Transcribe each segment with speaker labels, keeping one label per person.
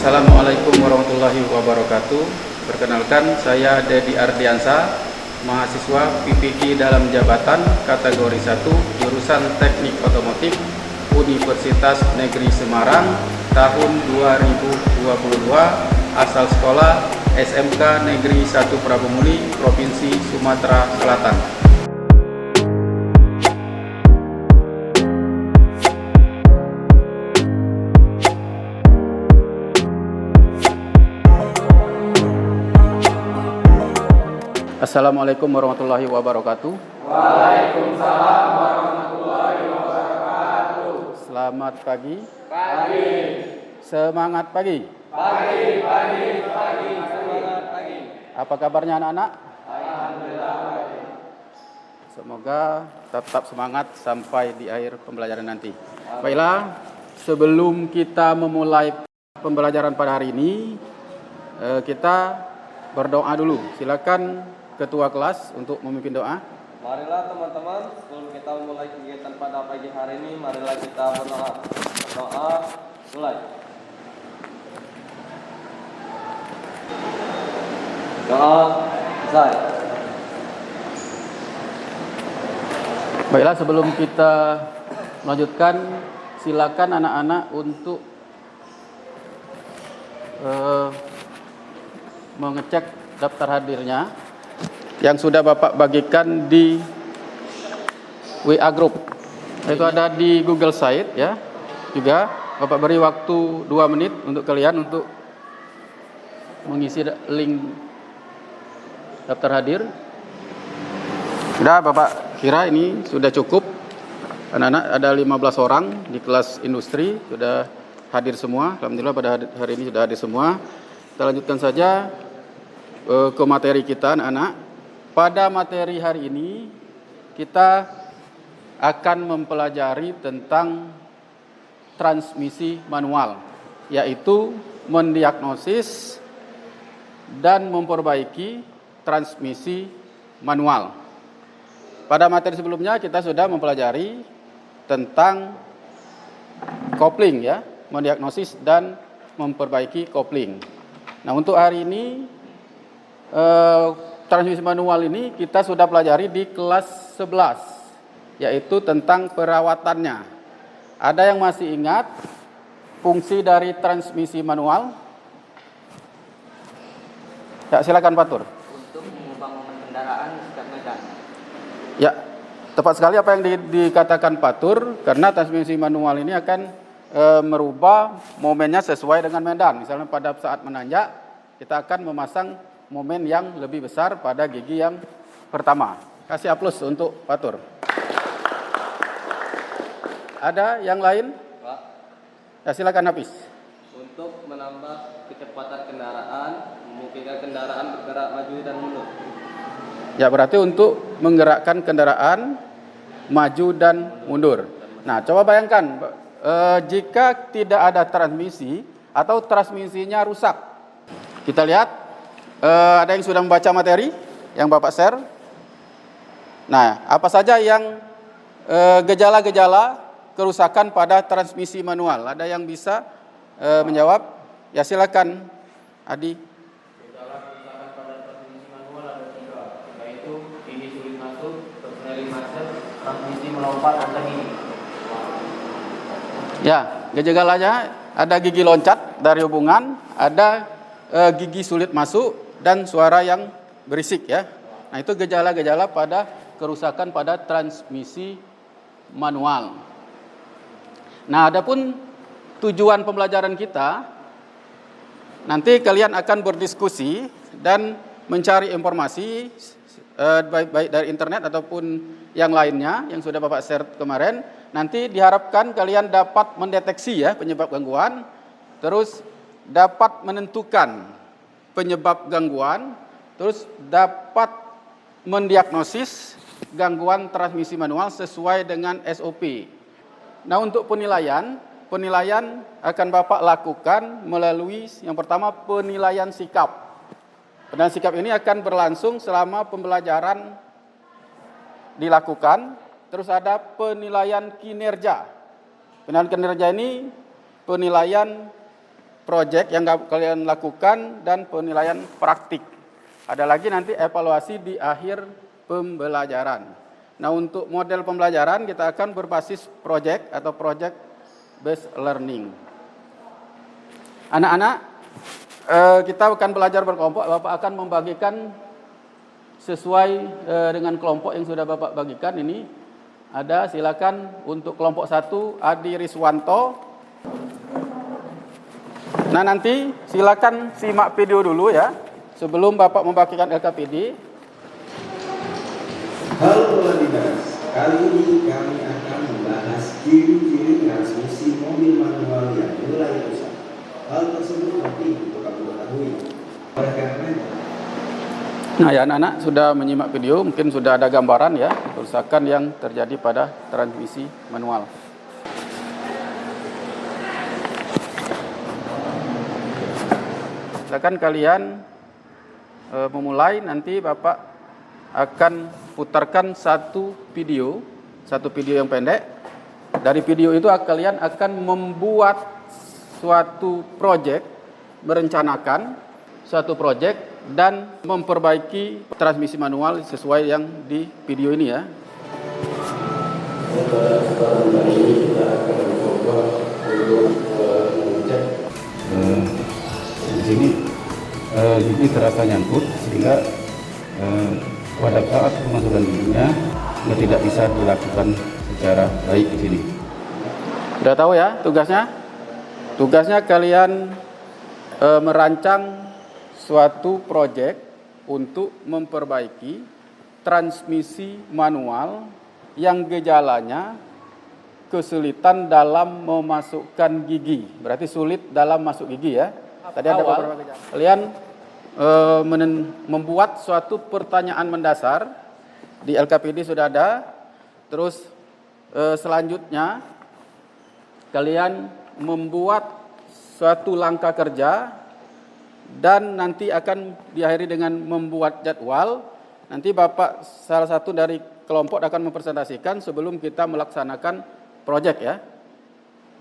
Speaker 1: Assalamualaikum warahmatullahi wabarakatuh. Perkenalkan, saya Dedi Ardiansa, mahasiswa PPG dalam jabatan kategori 1 jurusan Teknik Otomotif Universitas Negeri Semarang tahun 2022, asal sekolah SMK Negeri 1 Prabumuli, Provinsi Sumatera Selatan. Assalamualaikum warahmatullahi wabarakatuh.
Speaker 2: Waalaikumsalam warahmatullahi wabarakatuh.
Speaker 1: Selamat pagi.
Speaker 2: Pagi.
Speaker 1: Semangat pagi.
Speaker 2: Pagi. Semangat pagi.
Speaker 1: Apa kabarnya anak-anak?
Speaker 2: Alhamdulillah.
Speaker 1: Semoga tetap semangat sampai di akhir pembelajaran nanti. Baiklah, sebelum kita memulai pembelajaran pada hari ini, kita berdoa dulu. Silakan Ketua kelas untuk memimpin doa.
Speaker 2: Marilah teman-teman, sebelum kita memulai kegiatan pada pagi hari ini, marilah kita berdoa. Berdoa, mulai. Doa, selesai.
Speaker 1: Baiklah, sebelum kita melanjutkan, silakan anak-anak untuk mengecek daftar hadirnya yang sudah Bapak bagikan di WA Group. Itu ada di Google Site ya. Juga Bapak beri waktu 2 menit untuk kalian untuk mengisi link daftar hadir. Sudah Bapak kira ini sudah cukup. Anak-anak ada 15 orang di kelas industri sudah hadir semua. Alhamdulillah pada hari ini sudah hadir semua. Kita lanjutkan saja ke materi kita anak-anak. Pada materi hari ini kita akan mempelajari tentang transmisi manual, yaitu mendiagnosis dan memperbaiki transmisi manual. Pada materi sebelumnya kita sudah mempelajari tentang kopling ya, mendiagnosis dan memperbaiki kopling. Nah, untuk hari ini transmisi manual ini kita sudah pelajari di kelas 11, yaitu tentang perawatannya. Ada yang masih ingat fungsi dari transmisi manual? Ya, silakan Patur.
Speaker 3: Untuk mengubah momen kendaraan setiap medan.
Speaker 1: Ya, tepat sekali apa yang dikatakan Patur, karena transmisi manual ini akan merubah momennya sesuai dengan medan. Misalnya pada saat menanjak, kita akan memasang momen yang lebih besar pada gigi yang pertama. Kasih aplaus untuk Patur. Ada yang lain?
Speaker 2: Pak,
Speaker 1: Ya, silakan Hafiz.
Speaker 2: untuk menambah kecepatan kendaraan, memungkinkan kendaraan bergerak maju dan mundur.
Speaker 1: Ya, berarti untuk menggerakkan kendaraan maju dan mundur. Nah, coba bayangkan jika tidak ada transmisi atau transmisinya rusak. Kita lihat ada yang sudah membaca materi yang Bapak share. Nah, apa saja yang gejala-gejala kerusakan pada transmisi manual? Ada yang bisa menjawab? Ya, silakan Adi.
Speaker 3: Gejala kerusakan pada transmisi manual ada 3, yaitu gigi sulit masuk, persneling macet, transmisi melompat antar gigi.
Speaker 1: Ya, gejalanya ada gigi loncat dari hubungan, ada gigi sulit masuk, dan suara yang berisik ya. Nah, itu gejala-gejala pada kerusakan pada transmisi manual. Nah, adapun tujuan pembelajaran kita, nanti kalian akan berdiskusi dan mencari informasi baik dari internet ataupun yang lainnya yang sudah Bapak share kemarin. Nanti diharapkan kalian dapat mendeteksi ya penyebab gangguan, terus dapat menentukan penyebab gangguan, terus dapat mendiagnosis gangguan transmisi manual sesuai dengan SOP. Nah, untuk penilaian akan Bapak lakukan melalui yang pertama penilaian sikap. Penilaian sikap ini akan berlangsung selama pembelajaran dilakukan, terus ada penilaian kinerja. Penilaian kinerja ini penilaian proyek yang kalian lakukan dan penilaian praktik. Ada lagi nanti evaluasi di akhir pembelajaran. Nah, untuk model pembelajaran kita akan berbasis proyek atau project based learning. Anak-anak, kita akan belajar berkelompok. Bapak akan membagikan sesuai dengan kelompok yang sudah Bapak bagikan ini. Ada, silakan untuk kelompok 1 Adi Riswanto. Nah, nanti silakan simak video dulu ya sebelum Bapak membagikan LKPD.
Speaker 4: Halo Wadidas, kali ini kami akan membahas ciri-ciri transmisi mobil manual yang mulai rusak. Hal tersebut penting untuk kamu ketahui. Oleh karena
Speaker 1: Nah ya anak-anak sudah menyimak video, mungkin sudah ada gambaran ya kerusakan yang terjadi pada transmisi manual. Silakan kalian memulai, nanti Bapak akan putarkan satu video yang pendek. Dari video itu kalian akan membuat suatu proyek, merencanakan suatu proyek dan memperbaiki transmisi manual sesuai yang di video ini ya.
Speaker 4: kali ini kita akan mencoba untuk mengecek di sini gigi terasa nyangkut sehingga pada saat pemasukan giginya tidak bisa dilakukan secara baik di sini.
Speaker 1: Sudah tahu ya tugasnya? Tugasnya kalian merancang suatu proyek untuk memperbaiki transmisi manual yang gejalanya kesulitan dalam memasukkan gigi. Berarti sulit dalam masuk gigi ya. Tadi ada beberapa gejala. Kalian membuat suatu pertanyaan mendasar di LKPD sudah ada. Terus selanjutnya kalian membuat suatu langkah kerja dan nanti akan diakhiri dengan membuat jadwal. Nanti Bapak salah satu dari kelompok akan mempresentasikan sebelum kita melaksanakan proyek ya.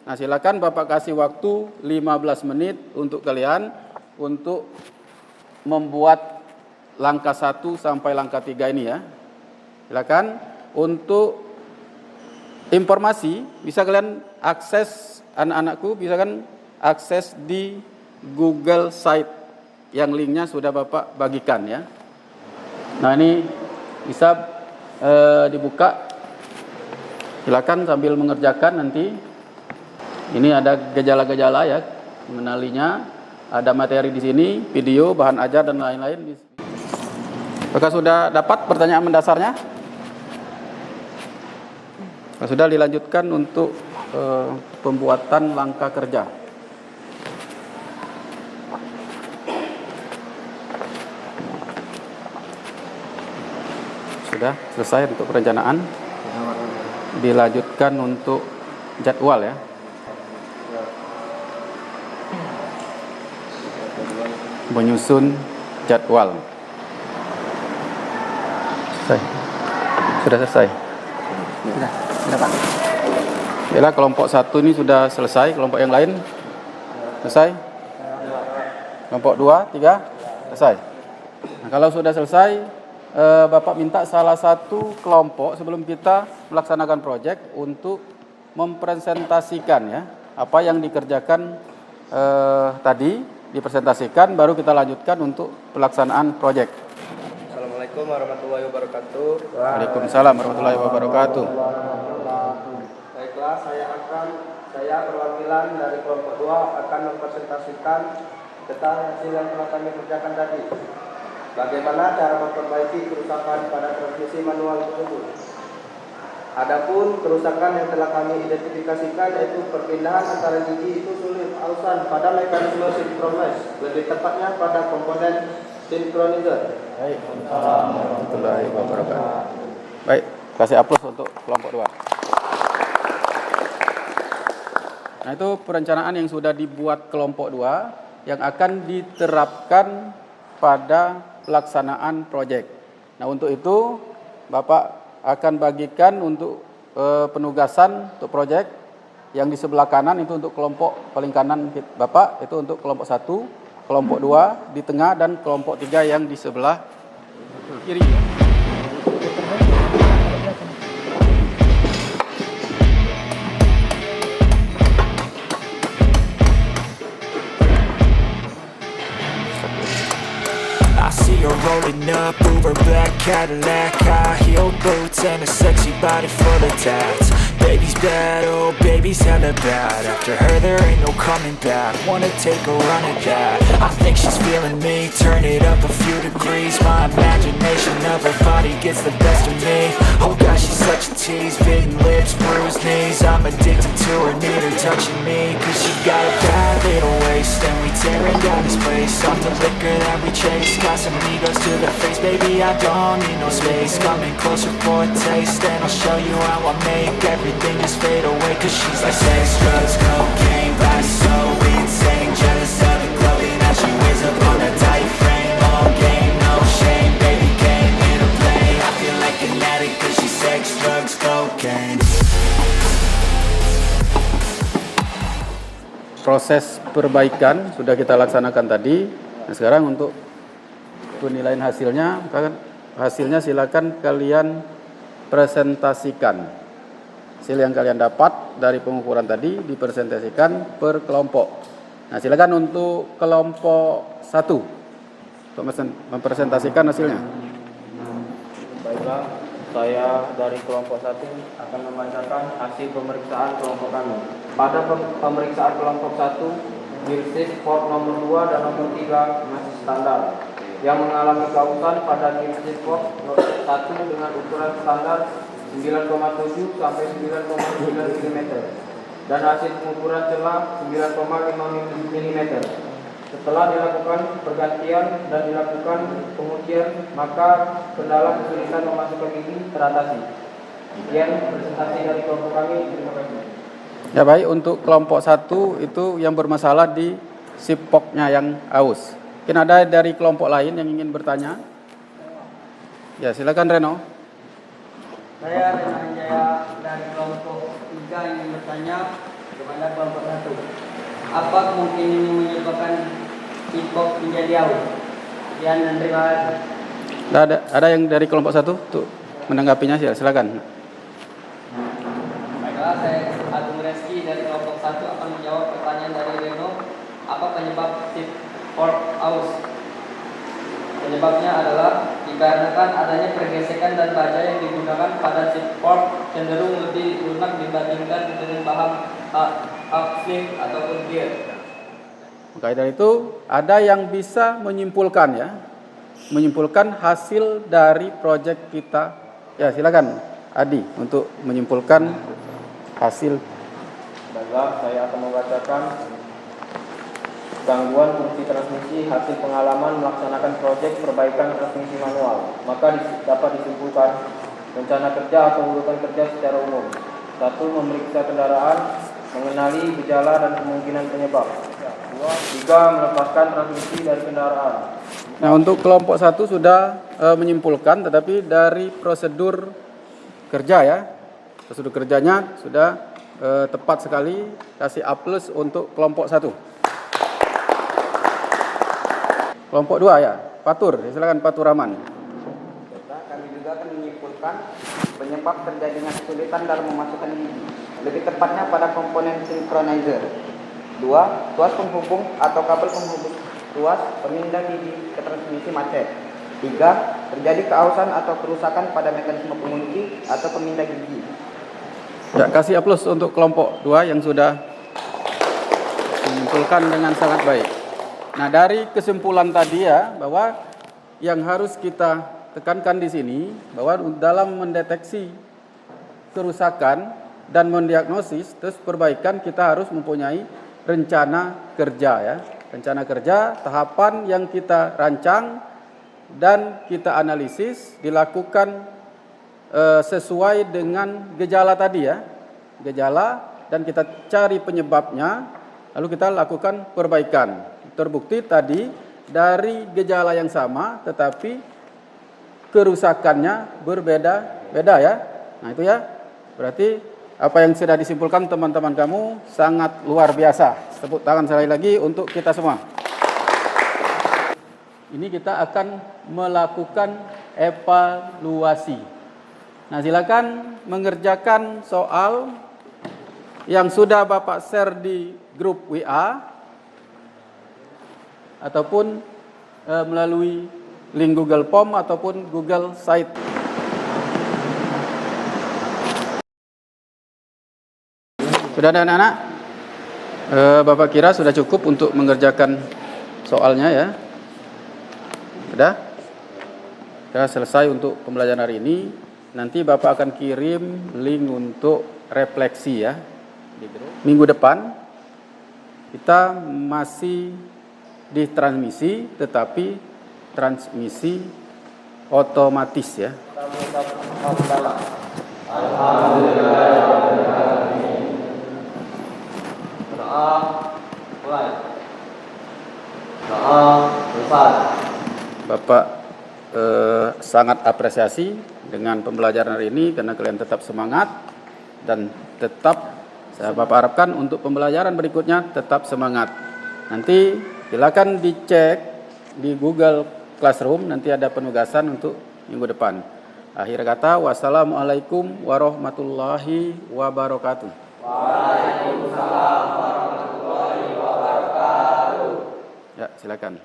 Speaker 1: Nah, silakan Bapak kasih waktu 15 menit untuk kalian untuk membuat langkah 1 sampai langkah 3 ini ya. Silakan. Untuk informasi bisa kalian akses, anak-anakku bisa kan akses di Google Site yang linknya sudah Bapak bagikan ya. Nah, ini bisa dibuka. Silakan sambil mengerjakan nanti. Ini ada gejala-gejala ya, mengenalinya. Ada materi di sini, video, bahan ajar dan lain-lain. Apakah sudah dapat pertanyaan mendasarnya? Sudah dilanjutkan untuk pembuatan langkah kerja. Sudah selesai untuk perencanaan. Dilanjutkan untuk jadwal ya. Menyusun jadwal. Selesai. Sudah selesai. Sudah Pak. Bila kelompok 1 ini sudah selesai, kelompok yang lain selesai? Kelompok 2, 3 selesai. Nah, kalau sudah selesai, Bapak minta salah satu kelompok sebelum kita melaksanakan proyek untuk mempresentasikan ya apa yang dikerjakan tadi, dipresentasikan, baru kita lanjutkan untuk pelaksanaan proyek.
Speaker 2: Assalamualaikum warahmatullahi wabarakatuh.
Speaker 1: Waalaikumsalam warahmatullahi wabarakatuh.
Speaker 2: Baiklah, saya perwakilan dari kelompok 2 akan mempresentasikan tentang hasil yang telah kami kerjakan tadi. Bagaimana cara memperbaiki kerusakan pada transmisi manual tersebut. Adapun kerusakan yang telah kami identifikasikan yaitu perpindahan antara gigi itu sulit alasan pada mekanisme sinkronis, lebih tepatnya pada komponen sinkronizer.
Speaker 1: Baik, warahmatullahi wabarakatuh. Baik, kasih aplaus untuk kelompok 2. Nah, itu perencanaan yang sudah dibuat kelompok 2 yang akan diterapkan pada pelaksanaan proyek. Nah, untuk itu Bapak akan bagikan untuk penugasan untuk proyek yang di sebelah kanan itu untuk kelompok paling kanan Bapak, itu untuk kelompok 1, kelompok 2 di tengah, dan kelompok 3 yang di sebelah kiri.
Speaker 5: I see her rolling up, Uber black Cadillac, high heel boots and a sexy body full of tats. Baby's bad, oh baby's hella bad. After her there ain't no coming back. Wanna take a run at that. I think she's feeling me, turn it up a few degrees. My imagination of her body gets the best of me. Oh gosh, she's such a tease, bitten lips, bruised knees. I'm addicted to her, need her touching me. Cause she got a bad little waist, and we tearing down this place. Off the liquor that we chase, got some egos to the face. Baby, I don't need no space. Coming closer for a taste, and I'll show you how I make everything just fade away. Cause she's like sex, drugs, cocaine, body so insane. Jealous of the clothing that she wears up on a tight frame. All game, no shame, baby came here to play. I feel like an addict cause she's sex, drugs, cocaine.
Speaker 1: Proses perbaikan sudah kita laksanakan tadi. Nah, sekarang untuk penilaian hasilnya, hasilnya silakan kalian presentasikan. Hasil yang kalian dapat dari pengukuran tadi dipresentasikan per kelompok. Nah, silakan untuk kelompok 1 untuk mempresentasikan hasilnya.
Speaker 3: Baiklah, saya dari kelompok 1 akan membacakan hasil pemeriksaan kelompok kami. Pada pemeriksaan kelompok 1, Gearstick port nomor 2 dan nomor 3 masih standar. Yang mengalami kausan pada Gearstick port nomor 1 dengan ukuran standar 9,7 sampai 9,9 mm dan hasil pengukuran celah 9,5 mm. Setelah dilakukan pergantian dan dilakukan pengujian, maka kendala kesulitan memasukkan gigi teratasi. Sekian presentasi dari kelompok kami. Terima kasih.
Speaker 1: Ya baik, untuk kelompok 1 itu yang bermasalah di sipoknya yang aus. Mungkin ada dari kelompok lain yang ingin bertanya? Ya, silakan Reno.
Speaker 6: Saya Reno Anjaya dari kelompok 3 ingin bertanya kepada kelompok 1. Apa kemungkinan ini menyebabkan sipok menjadi aus? Sekian dan terima kasih.
Speaker 1: Ada yang dari kelompok 1 tuh menanggapinya, silakan.
Speaker 6: Baiklah, saya Agung Reski dari kelompok 1 akan menjawab pertanyaan dari Reno. Apa penyebab sipok aus? Penyebabnya adalah dikarenakan adanya pergesekan dan baja yang digunakan pada sipok cenderung lebih lunak dibandingkan dengan bahan upswing ataupun gear.
Speaker 1: Maka dari itu ada yang bisa menyimpulkan ya, menyimpulkan hasil dari proyek kita. Ya silakan Adi untuk menyimpulkan hasil.
Speaker 3: Baiklah, saya akan membacakan gangguan fungsi transmisi hasil pengalaman melaksanakan proyek perbaikan transmisi manual. Maka dapat disimpulkan rencana kerja atau urutan kerja secara umum. 1. Memeriksa kendaraan, mengenali gejala dan kemungkinan penyebab. 2. Melepaskan transmisi dari kendaraan.
Speaker 1: Nah, untuk kelompok 1 sudah menyimpulkan, tetapi dari prosedur kerja ya, prosedur kerjanya sudah tepat sekali. Kasih A+ untuk kelompok 1. Kelompok 2 ya, Fatur, silakan Fatur Rahman.
Speaker 7: Kami juga akan menyimpulkan penyebab terjadinya kesulitan dalam memasukkan gigi, lebih tepatnya pada komponen synchronizer. 2. Tuas penghubung atau kabel penghubung tuas pemindah gigi ke transmisi macet. 3. Terjadi keausan atau kerusakan pada mekanisme pengunci atau pemindah gigi.
Speaker 1: Ya, kasih A+ untuk kelompok 2 yang sudah menyimpulkan dengan sangat baik. Nah, dari kesimpulan tadi ya, bahwa yang harus kita tekankan di sini, bahwa dalam mendeteksi kerusakan dan mendiagnosis, terus perbaikan, kita harus mempunyai rencana kerja ya. Rencana kerja, tahapan yang kita rancang dan kita analisis, dilakukan sesuai dengan gejala tadi ya. Gejala, dan kita cari penyebabnya, lalu kita lakukan perbaikan. Terbukti tadi dari gejala yang sama tetapi kerusakannya berbeda-beda ya. Nah itu ya, berarti apa yang sudah disimpulkan teman-teman kamu sangat luar biasa. Tepuk tangan sekali lagi untuk kita semua. Ini kita akan melakukan evaluasi. Nah, silakan mengerjakan soal yang sudah Bapak share di grup WA ataupun melalui link Google Form ataupun Google Site. Sudah ada anak-anak? Bapak kira sudah cukup untuk mengerjakan soalnya ya? Sudah? Sudah selesai untuk pembelajaran hari ini. Nanti Bapak akan kirim link untuk refleksi ya. Minggu depan kita masih di transmisi, tetapi transmisi otomatis ya.
Speaker 6: Doa mulai. Doa selesai.
Speaker 1: Bapak sangat apresiasi dengan pembelajaran hari ini karena kalian tetap semangat dan tetap Bapak harapkan untuk pembelajaran berikutnya tetap semangat. Nanti silakan dicek di Google Classroom, nanti ada penugasan untuk minggu depan. Akhir kata, wassalamualaikum warahmatullahi wabarakatuh. Waalaikumsalam warahmatullahi wabarakatuh. Ya, silakan.